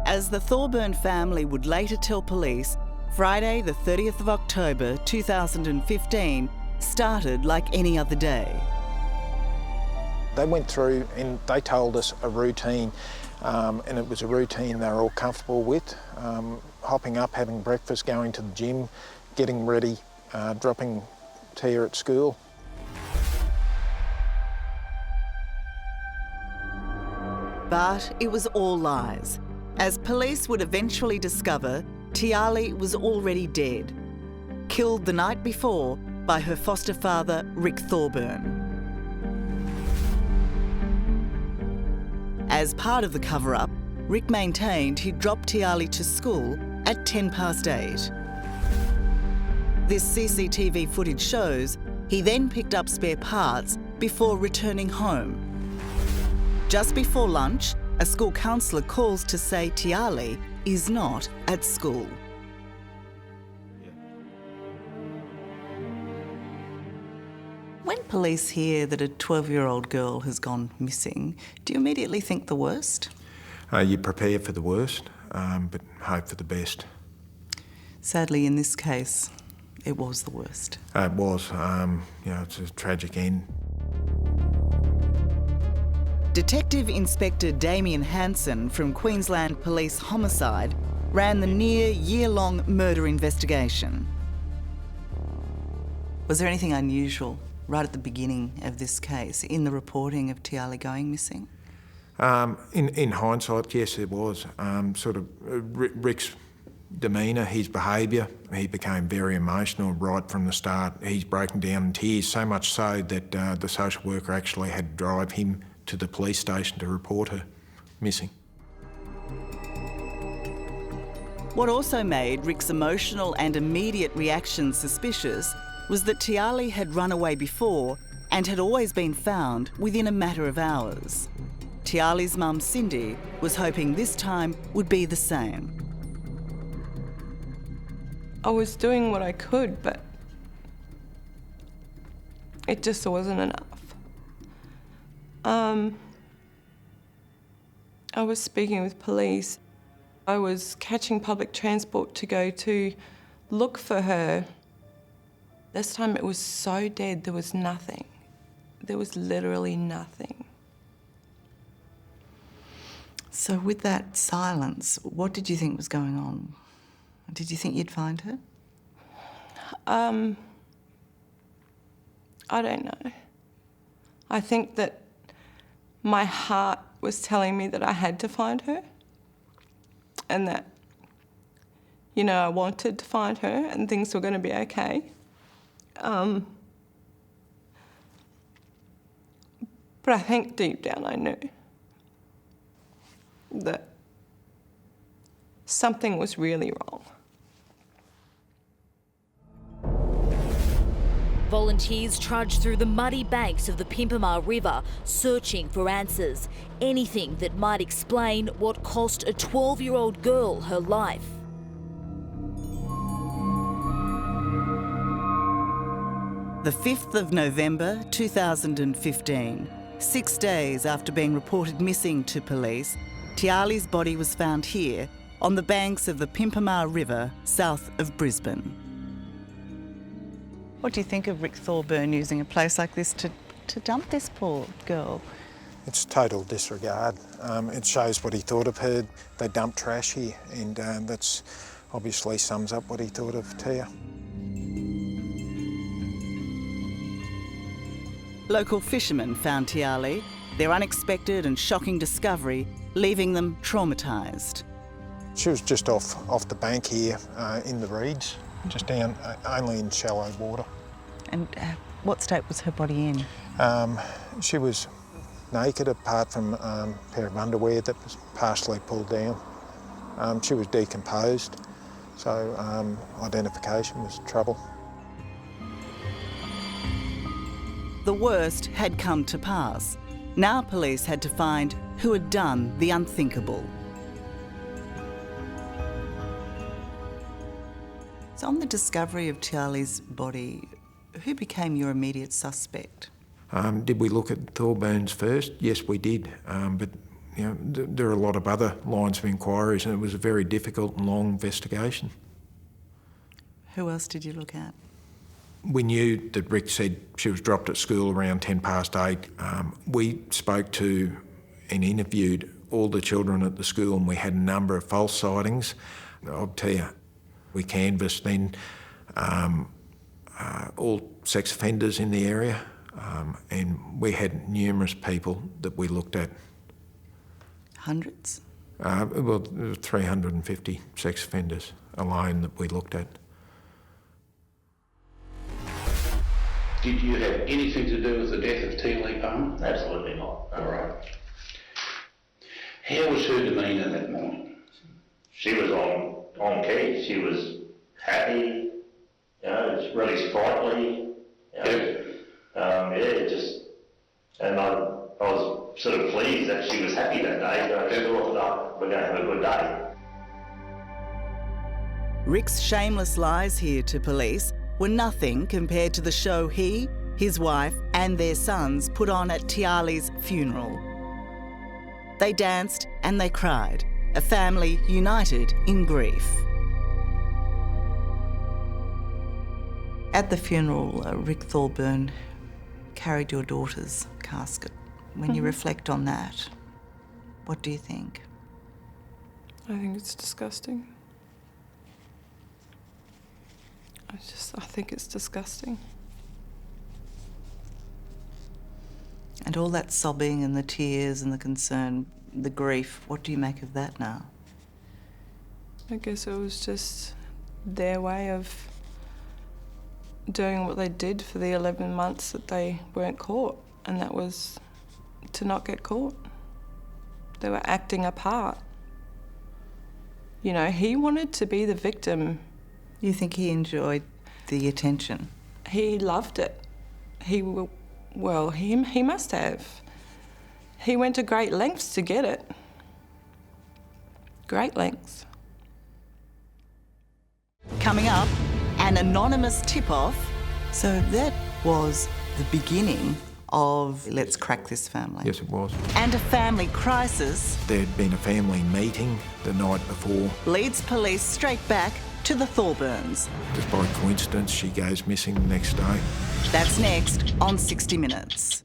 As the Thorburn family would later tell police, Friday the 30th of October 2015 started like any other day. They went through and they told us a routine, and it was a routine they were all comfortable with. Hopping up, having breakfast, going to the gym, getting ready, dropping Tia at school. But it was all lies. As police would eventually discover, Tiahleigh was already dead, killed the night before by her foster father, Rick Thorburn. As part of the cover-up, Rick maintained he'd dropped Tiahleigh to school at 8:10. This CCTV footage shows he then picked up spare parts before returning home. Just before lunch, a school counsellor calls to say Tiahleigh is not at school. When police hear that a 12-year-old girl has gone missing, do you immediately think the worst? You prepare for the worst, but hope for the best. Sadly, in this case, it was the worst. It was. It's a tragic end. Detective Inspector Damien Hanson from Queensland Police Homicide ran the near-year-long murder investigation. Was there anything unusual right at the beginning of this case in the reporting of Tiahleigh going missing? In hindsight, yes, it was. Rick's demeanour, his behaviour, he became very emotional right from the start. He's broken down in tears, so much so that the social worker actually had to drive him to the police station to report her missing. What also made Rick's emotional and immediate reaction suspicious was that Tiahleigh had run away before and had always been found within a matter of hours. Tiahleigh's mum, Cindy, was hoping this time would be the same. I was doing what I could, but it just wasn't enough. I was speaking with police. I was catching public transport to go to look for her. This time it was so dead, there was nothing. There was literally nothing. So with that silence, what did you think was going on? Did you think you'd find her? I don't know. I think that my heart was telling me that I had to find her and that, I wanted to find her and things were going to be okay. But I think deep down I knew that something was really wrong. Volunteers trudged through the muddy banks of the Pimpamar River, searching for answers, anything that might explain what cost a 12-year-old girl her life. The 5th of November 2015, 6 days after being reported missing to police, Tiahleigh's body was found here on the banks of the Pimpamar River, south of Brisbane. What do you think of Rick Thorburn using a place like this to dump this poor girl? It's total disregard. It shows what he thought of her. They dumped trash here, and that's obviously sums up what he thought of Tia. Local fishermen found Tiahleigh, their unexpected and shocking discovery leaving them traumatised. She was just off the bank here in the reeds, just down, only in shallow water. And what state was her body in? She was naked apart from a pair of underwear that was partially pulled down. She was decomposed, so identification was trouble. The worst had come to pass. Now police had to find who had done the unthinkable. So on the discovery of Tiahleigh's body, who became your immediate suspect? Did we look at Thorburns first? Yes, we did. But you know, there are a lot of other lines of inquiries, and it was a very difficult and long investigation. Who else did you look at? We knew that Rick said she was dropped at school around 8:10. We spoke to and interviewed all the children at the school, and we had a number of false sightings. I'll tell you, we canvassed then all sex offenders in the area, and we had numerous people that we looked at. Hundreds? Well, there were 350 sex offenders alone that we looked at. Did you have anything to do with the death of Tiahleigh Palmer? Absolutely not. All right. How was her demeanour that morning? She was on key. She was happy. You know, it's really sprightly. And I was sort of pleased that she was happy that day. So I thought, we're going to have a good day. Rick's shameless lies here to police were nothing compared to the show he, his wife and their sons put on at Tiahleigh's funeral. They danced and they cried, a family united in grief. At the funeral, Rick Thorburn carried your daughter's casket. When you reflect on that, what do you think? I think it's disgusting. I think it's disgusting. And all that sobbing and the tears and the concern, the grief, what do you make of that now? I guess it was just their way of doing what they did for the 11 months that they weren't caught, and that was to not get caught. They were acting a part. You know, he wanted to be the victim. You think he enjoyed the attention? He loved it. He must have. He went to great lengths to get it. Great lengths. Coming up, an anonymous tip-off. So that was the beginning of Let's Crack This Family. Yes, it was. And a family crisis There'd been a family meeting the night before. leads police straight back to the Thorburns. Just by coincidence, she goes missing the next day. That's next on 60 Minutes.